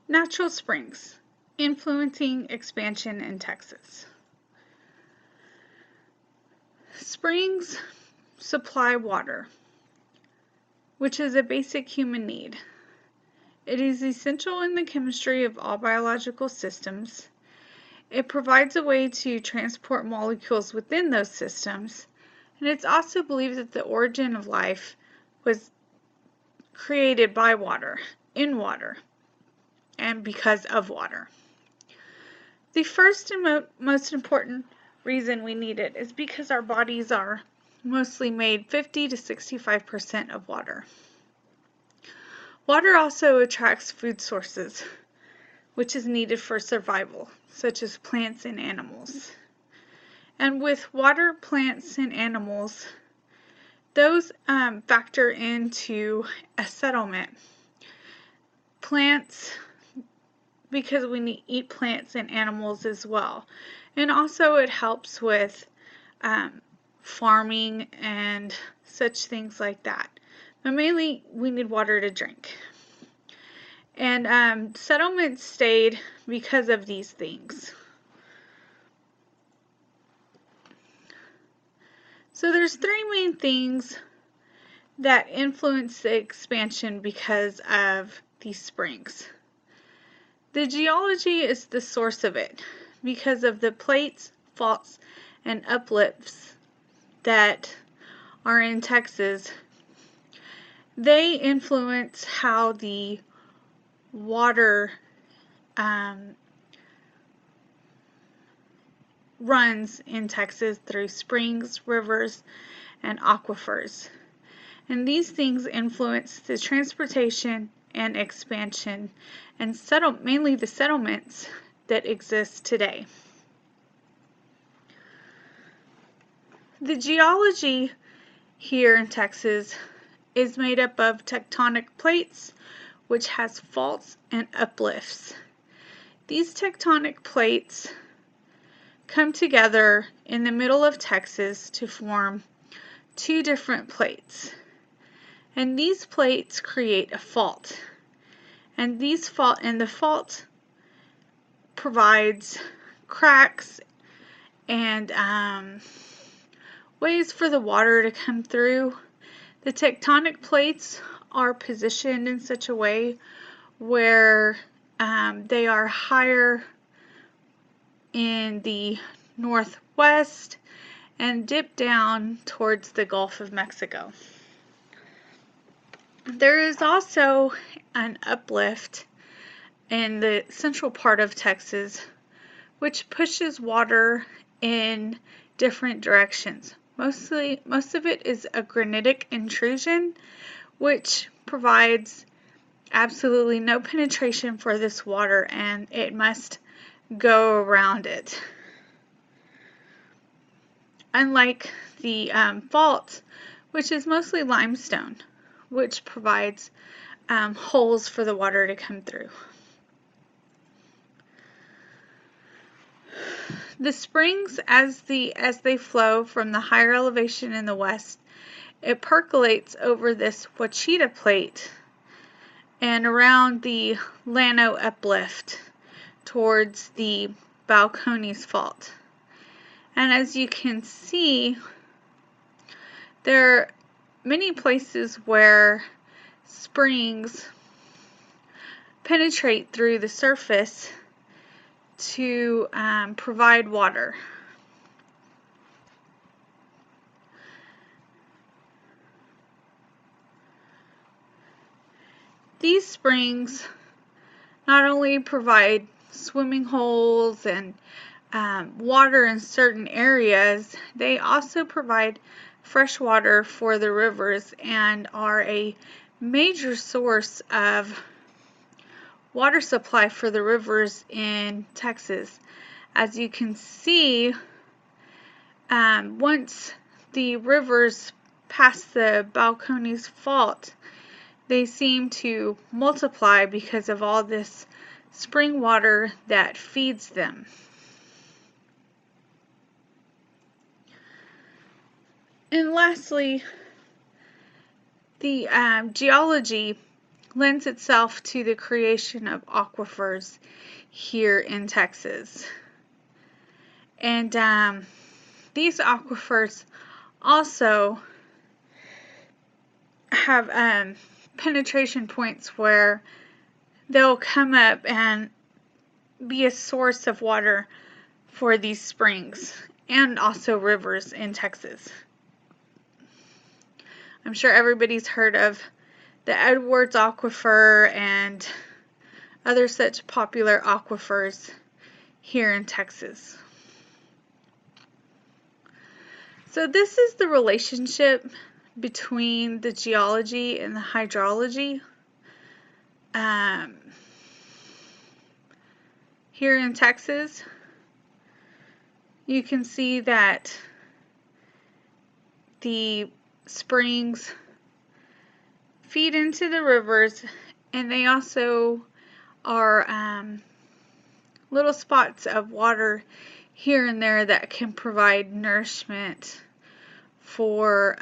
Natural springs influencing expansion in Texas. Springs supply water, which is a basic human need. It is essential in the chemistry of all biological systems. It provides a way to transport molecules within those systems, and it's also believed that the origin of life was created by water, in water, and because of water. The first and most important reason we need it is because our bodies are mostly made 50 to 65% of water. Water also attracts food sources, which is needed for survival, such as plants and animals. And with water, plants, and animals, those factor into a settlement. Plants, because we eat plants and animals as well. And also it helps with farming and such things like that. But mainly we need water to drink. And settlements stayed because of these things. So there's three main things that influence the expansion because of these springs. The geology is the source of it because of the plates, faults, and uplifts that are in Texas. They influence how the water runs in Texas through springs, rivers, and aquifers. And these things influence the transportation and expansion and mainly the settlements that exist today. The geology here in Texas is made up of tectonic plates, which has faults and uplifts. These tectonic plates come together in the middle of Texas to form two different plates. And these plates create a fault. And the fault provides cracks and ways for the water to come through. The tectonic plates are positioned in such a way where they are higher in the northwest and dip down towards the Gulf of Mexico. There is also an uplift in the central part of Texas, which pushes water in different directions. Most of it is a granitic intrusion, which provides absolutely no penetration for this water, and it must go around it. Unlike the fault, which is mostly limestone, which provides holes for the water to come through. The springs, as they flow from the higher elevation in the west, it percolates over this Ouachita plate and around the Llano uplift towards the Balcones Fault. And as you can see, there are many places where springs penetrate through the surface to provide water. These springs not only provide swimming holes and water in certain areas, they also provide fresh water for the rivers and are a major source of water supply for the rivers in Texas. As you can see, once the rivers pass the Balcones Fault, they seem to multiply because of all this spring water that feeds them. And lastly, the geology lends itself to the creation of aquifers here in Texas. And these aquifers also have penetration points where they'll come up and be a source of water for these springs and also rivers in Texas. I'm sure everybody's heard of the Edwards Aquifer and other such popular aquifers here in Texas. So this is the relationship between the geology and the hydrology here in Texas. You can see that the springs feed into the rivers, and they also are little spots of water here and there that can provide nourishment for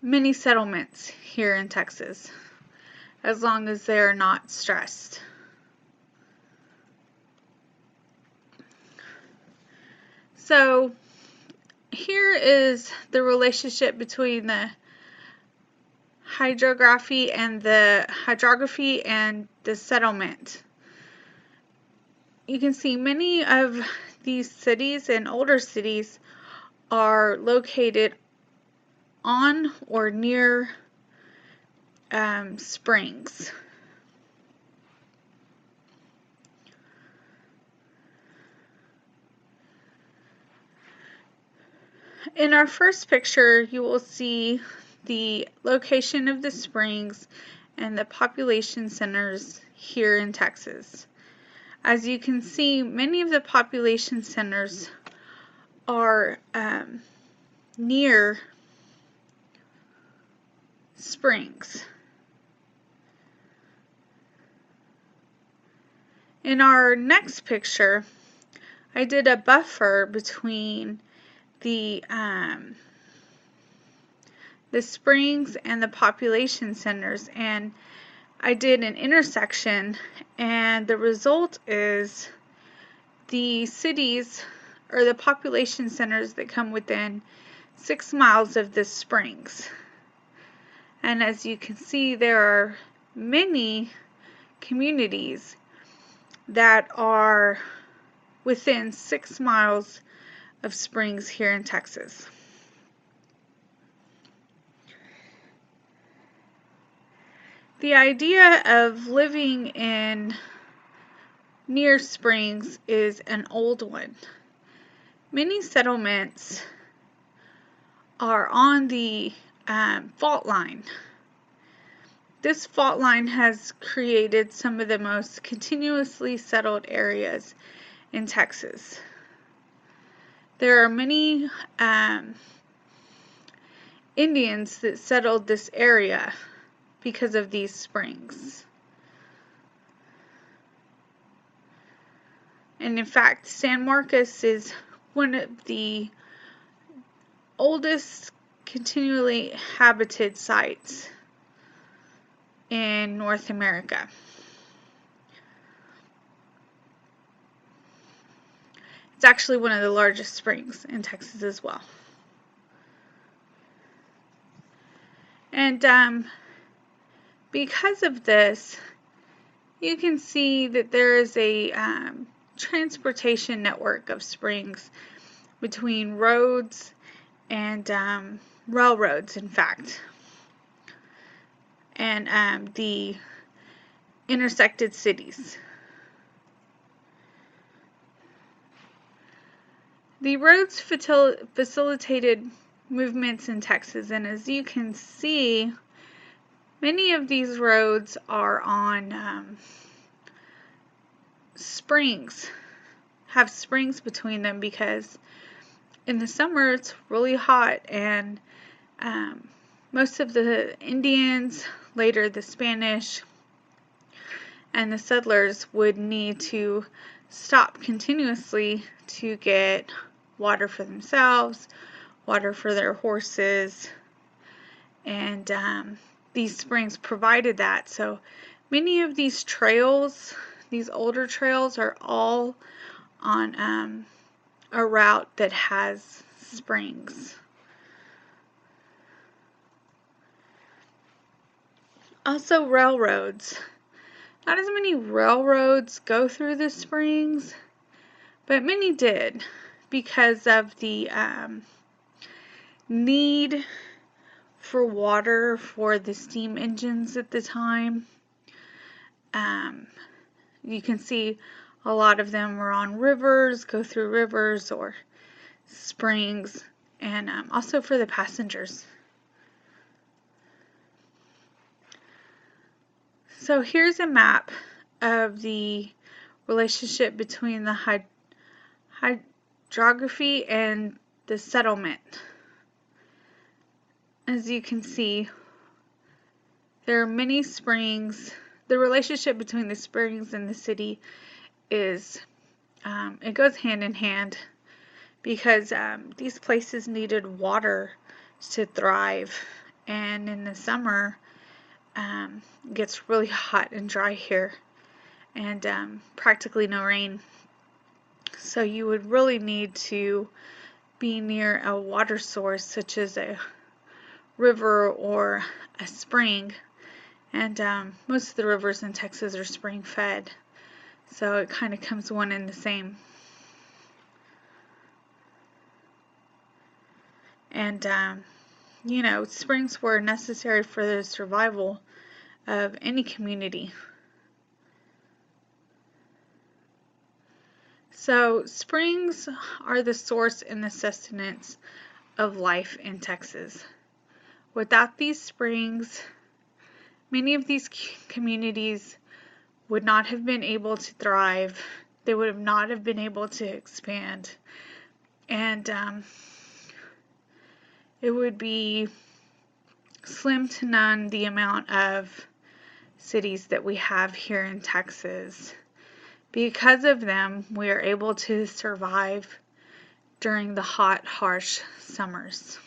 many settlements here in Texas, as long as they're not stressed. So here is the relationship between the hydrography and the settlement. You can see many of these cities and older cities are located on or near springs. In our first picture, you will see the location of the springs and the population centers here in Texas. As you can see, many of the population centers are near springs. In our next picture, I did a buffer between the springs and the population centers, and I did an intersection, and the result is the cities or the population centers that come within 6 miles of the springs. And as you can see, there are many communities that are within 6 miles of springs here in Texas. The idea of living in near springs is an old one. Many settlements are on the fault line. This fault line has created some of the most continuously settled areas in Texas. There are many Indians that settled this area because of these springs. And in fact, San Marcos is one of the oldest continually habited sites in North America. It's actually one of the largest springs in Texas as well. And because of this, you can see that there is a transportation network of springs between roads and railroads, in fact, and the intersected cities. The roads facilitated movements in Texas, and as you can see, many of these roads are on springs, have springs between them, because in the summer it's really hot, and most of the Indians, later the Spanish, and the settlers would need to stop continuously to get water for themselves, water for their horses, and these springs provided that. So many of these trails, these older trails, are all on a route that has springs. Also railroads. Not as many railroads go through the springs, but many did because of the need for water for the steam engines at the time. You can see a lot of them were on rivers, go through rivers or springs, and also for the passengers. So here's a map of the relationship between the hydrography and the settlement. As you can see, there are many springs. The relationship between the springs and the city is, it goes hand in hand because these places needed water to thrive, and in the summer it gets really hot and dry here, and practically no rain. So you would really need to be near a water source such as a river or a spring, and most of the rivers in Texas are spring fed, so it kind of comes one and the same. And you know, springs were necessary for the survival of any community. So springs are the source and the sustenance of life in Texas. Without these springs, many of these communities would not have been able to thrive. They would have not have been able to expand. And it would be slim to none the amount of cities that we have here in Texas. Because of them, we are able to survive during the hot, harsh summers.